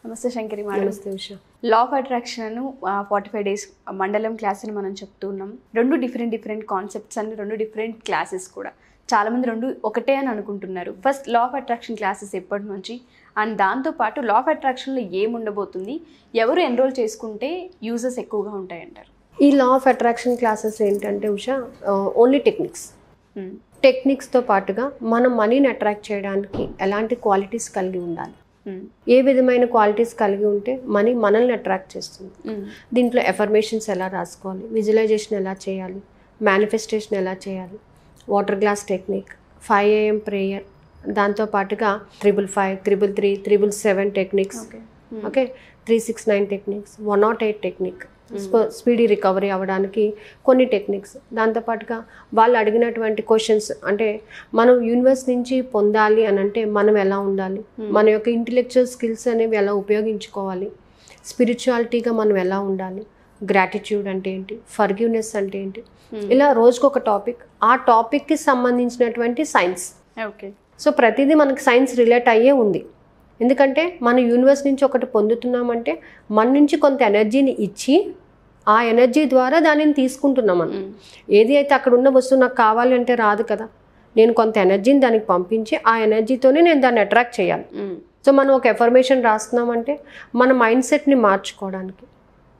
నమస్తే శంకరి మేడం. నమస్తే Usha. Law of attraction 45 days మండలం క్లాస్ని మనం చెప్తున్నాం. రెండు డిఫరెంట్ కాన్సెప్ట్స్ అండ్ రెండు డిఫరెంట్ క్లాసెస్ కూడా. చాలామంది రెండు ఒకటే అని అనుకుంటున్నారు. First law of attraction classes ఎప్పటి నుంచి, అండ్ దాంతోపాటు లా ఆఫ్ అట్రాక్షన్లో ఏముండబోతుంది, ఎవరు ఎన్రోల్ చేసుకుంటే యూజెస్ ఎక్కువగా ఉంటాయంటారు? ఈ లా ఆఫ్ అట్రాక్షన్ క్లాసెస్ ఏంటంటే ఉషా, ఓన్లీ టెక్నిక్స్తో పాటుగా మనం మనీని అట్రాక్ట్ చేయడానికి ఎలాంటి క్వాలిటీస్ కలిగి ఉండాలి, ఏ విధమైన క్వాలిటీస్ కలిగి ఉంటే మనీ మనల్ని అట్రాక్ట్ చేస్తుంది, దీంట్లో ఎఫర్మేషన్స్ ఎలా రాసుకోవాలి, విజువలైజేషన్ ఎలా చేయాలి, మేనిఫెస్టేషన్ ఎలా చేయాలి, water glass technique, 5 AM prayer, దాంతోపాటుగా 555, 333, 777 techniques, okay, 369 techniques, 108 technique, speedy recovery అవ్వడానికి కొన్ని టెక్నిక్స్, దాంతోపాటుగా వాళ్ళు అడిగినటువంటి క్వశ్చన్స్, అంటే మనం యూనివర్స్ నుంచి పొందాలి అని అంటే మనం ఎలా ఉండాలి, మన యొక్క ఇంటెలెక్చువల్ స్కిల్స్ అనేవి ఎలా ఉపయోగించుకోవాలి, స్పిరిచువాలిటీగా మనం ఎలా ఉండాలి, గ్రాటిట్యూడ్ అంటే ఏంటి, ఫర్గివ్నెస్ అంటే ఏంటి, ఇలా రోజుకొక టాపిక్, ఆ టాపిక్కి సంబంధించినటువంటి సైన్స్. ఓకే, సో ప్రతిదీ మనకి సైన్స్ రిలేట్ అయ్యే ఉంది. ఎందుకంటే మన యూనివర్స్ నుంచి ఒకటి పొందుతున్నామంటే మన నుంచి కొంత ఎనర్జీని ఇచ్చి ఆ ఎనర్జీ ద్వారా దానిని తీసుకుంటున్నాం మనం. ఏది అయితే అక్కడ ఉన్న వస్తువు నాకు కావాలి అంటే రాదు కదా, నేను కొంత ఎనర్జీని దానికి పంపించి ఆ ఎనర్జీతోనే నేను దాన్ని అట్రాక్ట్ చేయాలి. సో మనం ఒక ఎఫర్మేషన్ రాస్తున్నామంటే మన మైండ్ సెట్ని మార్చుకోవడానికి.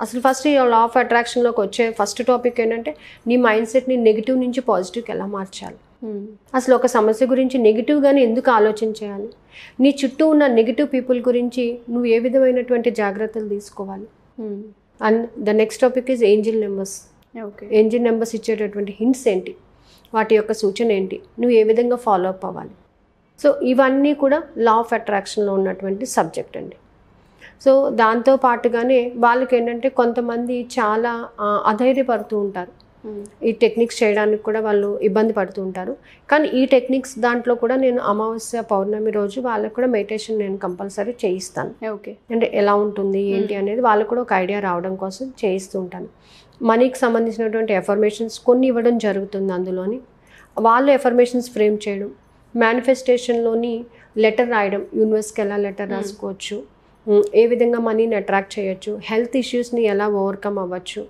అసలు ఫస్ట్ ఈ లా ఆఫ్ అట్రాక్షన్లోకి వచ్చే ఫస్ట్ టాపిక్ ఏంటంటే నీ మైండ్ సెట్ని నెగిటివ్ నుంచి పాజిటివ్కి ఎలా మార్చాలి. అసలు ఒక సమస్య గురించి నెగిటివ్గానే ఎందుకు ఆలోచించాలి, నీ చుట్టూ ఉన్న నెగిటివ్ పీపుల్ గురించి నువ్వు ఏ విధమైనటువంటి జాగ్రత్తలు తీసుకోవాలి. And the next topic is angel numbers. Okay, angel numbers ఇచ్చేటటువంటి హింట్స్ ఏంటి, వాటి యొక్క సూచన ఏంటి, నువ్వు ఏ విధంగా ఫాలో అప్ అవ్వాలి. సో ఇవన్నీ కూడా లా ఆఫ్ అట్రాక్షన్లో ఉన్నటువంటి సబ్జెక్ట్ అండి. సో దాంతో పాటుగానే వాళ్ళకి ఏంటంటే కొంతమంది చాలా అధైర్యపడుతూ ఉంటారు, ఈ టెక్నిక్స్ చేయడానికి కూడా వాళ్ళు ఇబ్బంది పడుతూ ఉంటారు. కానీ ఈ టెక్నిక్స్ దాంట్లో కూడా నేను అమావాస్య పౌర్ణమి రోజు వాళ్ళకు కూడా మెడిటేషన్ నేను కంపల్సరీ చేయిస్తాను. ఓకే, అంటే ఎలా ఉంటుంది ఏంటి అనేది వాళ్ళకు కూడా ఒక ఐడియా రావడం కోసం చేయిస్తూ ఉంటాను. మనీకి సంబంధించినటువంటి ఎఫర్మేషన్స్ కొన్ని ఇవ్వడం జరుగుతుంది. అందులోని వాళ్ళు ఎఫర్మేషన్స్ ఫ్రేమ్ చేయడం, మేనిఫెస్టేషన్లోని లెటర్ రాయడం, యూనివర్స్కి ఎలా లెటర్ రాసుకోవచ్చు, ఏ విధంగా మనీని అట్రాక్ట్ చేయొచ్చు, హెల్త్ ఇష్యూస్ని ఎలా ఓవర్కమ్ అవ్వచ్చు,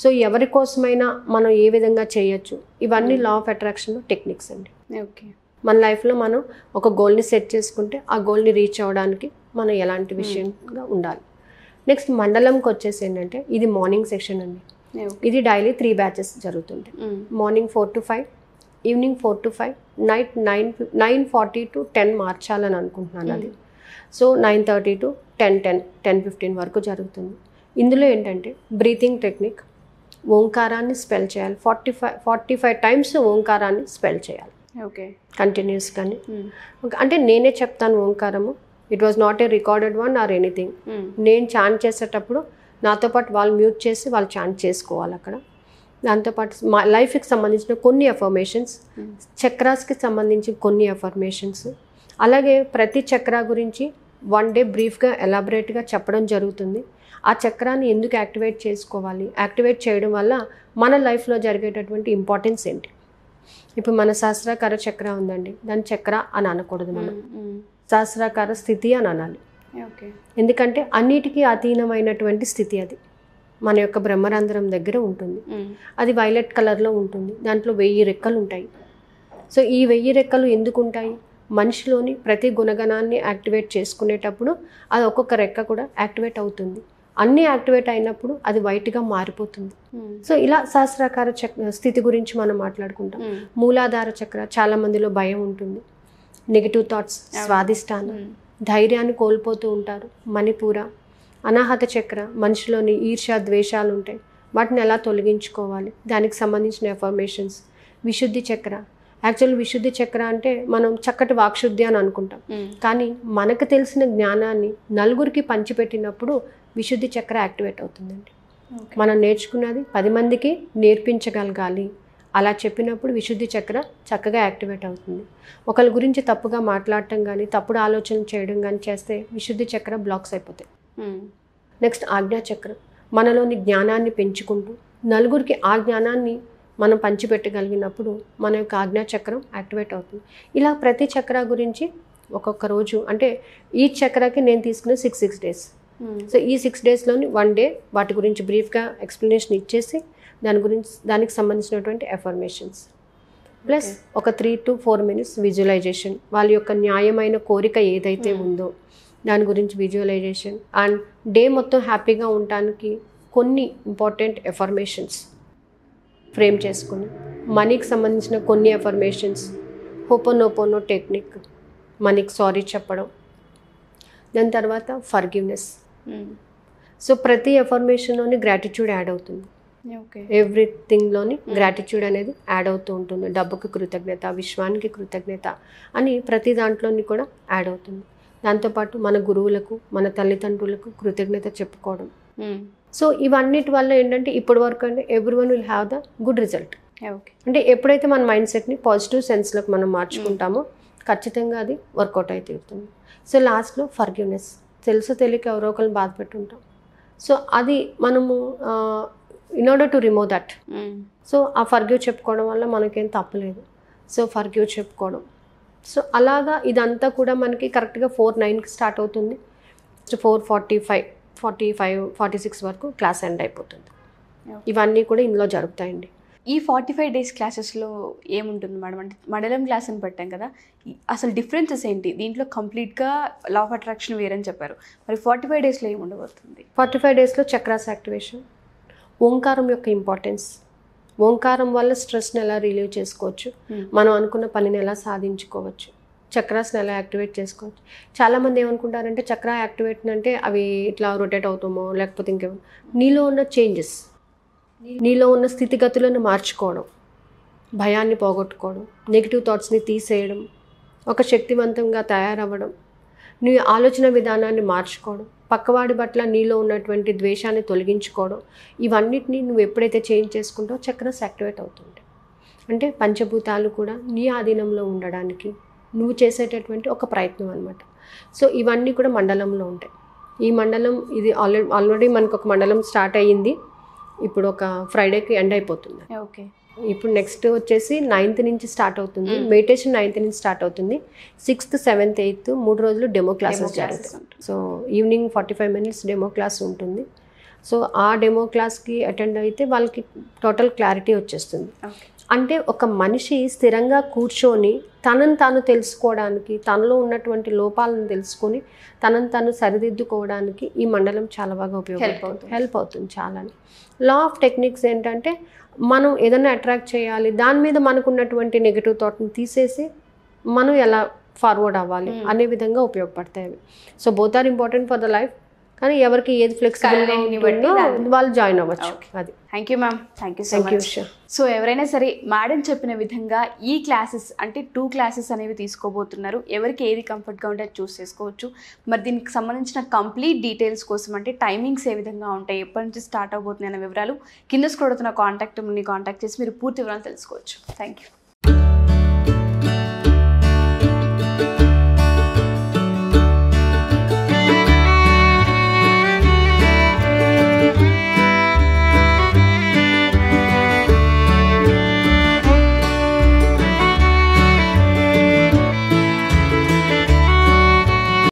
సో ఎవరి కోసమైనా మనం ఏ విధంగా చేయొచ్చు, ఇవన్నీ లా ఆఫ్ అట్రాక్షన్లో టెక్నిక్స్ అండి. ఓకే, మన లైఫ్లో మనం ఒక గోల్ని సెట్ చేసుకుంటే ఆ గోల్ని రీచ్ అవ్వడానికి మనం ఎలాంటి విషయంగా ఉండాలి. నెక్స్ట్ మండలంకి వచ్చేసి ఏంటంటే ఇది మార్నింగ్ సెక్షన్ అండి. ఇది డైలీ 3 బ్యాచెస్ జరుగుతుంటాయి. Morning 4 to 5, evening 4 to 5, night 9:40 to 10 మార్చాలని అనుకుంటున్నాను అది. సో 9:30 to 10:15 వరకు జరుగుతుంది. ఇందులో ఏంటంటే బ్రీతింగ్ టెక్నిక్, ఓంకారాన్ని స్పెల్ చేయాలి, 45 టైమ్స్ ఓంకారాన్ని స్పెల్ చేయాలి. ఓకే, కంటిన్యూస్గానే. అంటే నేనే చెప్తాను ఓంకారము, it was not a recorded one or anything. నేను చాంట్ చేసేటప్పుడు నాతో పాటు వాళ్ళు మ్యూట్ చేసి వాళ్ళు చాంట్ చేసుకోవాలి అక్కడ. దాంతోపాటు మా లైఫ్కి సంబంధించిన కొన్ని ఎఫర్మేషన్స్, చక్రాస్కి సంబంధించి కొన్ని ఎఫర్మేషన్స్, అలాగే ప్రతి చక్రా గురించి 1 day బ్రీఫ్గా ఎలాబరేట్గా చెప్పడం జరుగుతుంది. ఆ చక్రాన్ని ఎందుకు యాక్టివేట్ చేసుకోవాలి, యాక్టివేట్ చేయడం వల్ల మన లైఫ్లో జరిగేటటువంటి ఇంపార్టెన్స్ ఏంటి. ఇప్పుడు మన సహస్రాకార చక్ర ఉందండి, దాని చక్ర అని అనకూడదు, మనం సహస్రాకార స్థితి అని అనాలి. ఓకే, ఎందుకంటే అన్నిటికీ అధీనమైనటువంటి స్థితి అది మన యొక్క బ్రహ్మరంధ్రం దగ్గర ఉంటుంది. అది వైలెట్ కలర్లో ఉంటుంది, దాంట్లో 1000 రెక్కలు ఉంటాయి. సో ఈ 1000 రెక్కలు ఎందుకు ఉంటాయి, మనిషిలోని ప్రతి గుణగణాన్ని యాక్టివేట్ చేసుకునేటప్పుడు అది ఒక్కొక్క రెక్క కూడా యాక్టివేట్ అవుతుంది. అన్నీ యాక్టివేట్ అయినప్పుడు అది వైట్గా మారిపోతుంది. సో ఇలా సహస్రాకార స్థితి గురించి మనం మాట్లాడుకుంటాం. మూలాధార చక్ర, చాలా మందిలో భయం ఉంటుంది, నెగిటివ్ థాట్స్, స్వాదిష్టానం, ధైర్యాన్ని కోల్పోతూ ఉంటారు. మణిపూర, అనాహత చక్ర, మనిషిలోని ఈర్ష్య ద్వేషాలు ఉంటాయి, వాటిని ఎలా తొలగించుకోవాలి, దానికి సంబంధించిన ఎఫర్మేషన్స్. విశుద్ధి చక్ర, యాక్చువల్ విశుద్ధి చక్ర అంటే మనం చక్కటి వాక్శుద్ధి అని అనుకుంటాం, కానీ మనకు తెలిసిన జ్ఞానాన్ని నలుగురికి పంచిపెట్టినప్పుడు విశుద్ధి చక్ర యాక్టివేట్ అవుతుందండి. మనం నేర్చుకున్నది 10 మందికి నేర్పించగలగాలి, అలా చెప్పినప్పుడు విశుద్ధి చక్ర చక్కగా యాక్టివేట్ అవుతుంది. ఒకరి గురించి తప్పుగా మాట్లాడటం కానీ తప్పుడు ఆలోచనలు చేయడం కానీ చేస్తే విశుద్ధి చక్ర బ్లాక్స్ అయిపోతాయి. నెక్స్ట్ ఆజ్ఞా చక్రం, మనలోని జ్ఞానాన్ని పెంచుకుంటూ నలుగురికి ఆ జ్ఞానాన్ని మనం పంచిపెట్టగలిగినప్పుడు మన యొక్క ఆజ్ఞా చక్రం యాక్టివేట్ అవుతుంది. ఇలా ప్రతి చక్ర గురించి ఒక్కొక్క రోజు అంటే ఈ చక్రాకి నేను తీసుకునే 6 days. సో ఈ 6 daysలోని 1 day వాటి గురించి బ్రీఫ్గా ఎక్స్ప్లెనేషన్ ఇచ్చేసి దానికి సంబంధించినటువంటి ఎఫర్మేషన్స్ ప్లస్ ఒక 3 to 4 minutes విజువలైజేషన్, వాళ్ళ యొక్క న్యాయమైన కోరిక ఏదైతే ఉందో దాని గురించి విజువలైజేషన్, అండ్ డే మొత్తం హ్యాపీగా ఉండటానికి కొన్ని ఇంపార్టెంట్ ఎఫర్మేషన్స్ ఫ్రేమ్ చేసుకుని, మనీకి సంబంధించిన కొన్ని ఎఫర్మేషన్స్, హోపోనోపోనో టెక్నిక్, మనీకి సారీ చెప్పడం, దాని తర్వాత ఫర్గివ్నెస్. సో ప్రతి ఎఫర్మేషన్లోని గ్రాటిట్యూడ్ యాడ్ అవుతుంది. ఎవ్రీథింగ్లోని గ్రాటిట్యూడ్ అనేది యాడ్ అవుతూ ఉంటుంది. డబ్బుకి కృతజ్ఞత, విశ్వానికి కృతజ్ఞత అని ప్రతి దాంట్లోని కూడా యాడ్ అవుతుంది. దాంతోపాటు మన గురువులకు, మన తల్లిదండ్రులకు కృతజ్ఞత చెప్పుకోవడం. సో ఇవన్నిటి వల్ల ఏంటంటే ఇప్పటి వరకు అంటే everyone will have the good result. అంటే ఎప్పుడైతే మన మైండ్ సెట్ని పాజిటివ్ సెన్స్లోకి మనం మార్చుకుంటామో ఖచ్చితంగా అది వర్కౌట్ అయితే తీరుతుంది. సో లాస్ట్లో ఫర్గివ్నెస్, తెలుసో తెలియక ఎవరో ఒకరిని బాధ పెట్టుంటాం. సో అది మనము in order to remove that, so ఆ ఫర్గివ్ చెప్పుకోవడం వల్ల మనకేం తప్పలేదు. సో ఫర్గివ్ చెప్పుకోవడం. సో అలాగా ఇదంతా కూడా మనకి కరెక్ట్గా 4:09కి స్టార్ట్ అవుతుంది. 4:45, 45, 46 వరకు క్లాస్ ఎండ్ అయిపోతుంది. ఇవన్నీ కూడా ఇందులో జరుగుతాయండి. ఈ 45 days క్లాసెస్లో ఏముంటుంది మేడం? అంటే మండలం క్లాస్ అని పెట్టాం కదా, అసలు డిఫరెన్సెస్ ఏంటి? దీంట్లో కంప్లీట్గా లా ఆఫ్ అట్రాక్షన్ వేరని చెప్పారు, మరి 45 daysలో ఏముండబోతుంది? 45 daysలో చక్రాస్ యాక్టివేషన్, ఓంకారం యొక్క ఇంపార్టెన్స్, ఓంకారం వల్ల స్ట్రెస్ని ఎలా రిలీవ్ చేసుకోవచ్చు, మనం అనుకున్న పనిని ఎలా సాధించుకోవచ్చు, చక్రాస్ని ఎలా యాక్టివేట్ చేసుకోవచ్చు. చాలామంది ఏమనుకుంటారంటే చక్రా యాక్టివేట్ అంటే అవి ఇట్లా రొటేట్ అవుతామో లేకపోతే ఇంకేమో. నీలో ఉన్న చేంజెస్, నీలో ఉన్న స్థితిగతులను మార్చుకోవడం, భయాన్ని పోగొట్టుకోవడం, నెగిటివ్ థాట్స్ని తీసేయడం, ఒక శక్తివంతంగా తయారవ్వడం, నీ ఆలోచన విధానాన్ని మార్చుకోవడం, పక్కవాడి పట్ల నీలో ఉన్నటువంటి ద్వేషాన్ని తొలగించుకోవడం, ఇవన్నిటిని నువ్వు ఎప్పుడైతే చేంజ్ చేసుకుంటావో చక్రాస్ యాక్టివేట్ అవుతుంటాయి. అంటే పంచభూతాలు కూడా నీ ఆధీనంలో ఉండడానికి నువ్వు చేసేటటువంటి ఒక ప్రయత్నం అనమాట. సో ఇవన్నీ కూడా మండలంలో ఉంటాయి. ఈ మండలం ఇది ఆల్రెడీ మనకు ఒక మండలం స్టార్ట్ అయ్యింది. ఇప్పుడు ఒక ఫ్రైడేకి ఎండ్ అయిపోతుంది. ఓకే, ఇప్పుడు నెక్స్ట్ వచ్చేసి 9th నుంచి స్టార్ట్ అవుతుంది. మెడిటేషన్ 9th నుంచి స్టార్ట్ అవుతుంది. 6th, 7th, 8th 3 రోజులు డెమో క్లాసెస్ జరుగుతాయి. So evening 45 minutes demo class ఉంటుంది. సో ఆ డెమో క్లాస్కి అటెండ్ అయితే వాళ్ళకి టోటల్ క్లారిటీ వచ్చేస్తుంది. అంటే ఒక మనిషి స్థిరంగా కూర్చొని తనను తాను తెలుసుకోవడానికి, తనలో ఉన్నటువంటి లోపాలను తెలుసుకొని తనను తాను సరిదిద్దుకోవడానికి ఈ మండలం చాలా బాగా ఉపయోగపడుతుంది, హెల్ప్ అవుతుంది చాలా. లా ఆఫ్ టెక్నిక్స్ ఏంటంటే మనం ఏదైనా అట్రాక్ట్ చేయాలి, దాని మీద మనకు ఉన్నటువంటి నెగిటివ్ థాట్ని తీసేసి మనం ఎలా ఫార్వర్డ్ అవ్వాలి అనే విధంగా ఉపయోగపడతాయి. So both are important for the life. కానీ ఎవరికి ఏది ఫ్లెక్సిబుల్గా ఉంటుందో వాళ్ళు జాయిన్ అవ్వచ్చు. అది. Thank you ma'am, thank you so much. So ఎవరైనా సరే మేడం చెప్పిన విధంగా ఈ క్లాసెస్ అంటే 2 classes అనేవి తీసుకోబోతున్నారు. ఎవరికి ఏది కంఫర్ట్గా ఉంటే అది చూస్ చేసుకోవచ్చు. మరి దీనికి సంబంధించిన కంప్లీట్ డీటెయిల్స్ కోసం అంటే టైమింగ్స్ ఏ విధంగా ఉంటాయి, ఎప్పటి నుంచి స్టార్ట్ అవబోతున్నాయి అనే వివరాలు కింద స్క్రోల్ అవుతున్న కాంటాక్ట్ చేసి మీరు పూర్తి వివరాలు తెలుసుకోవచ్చు. Thank you.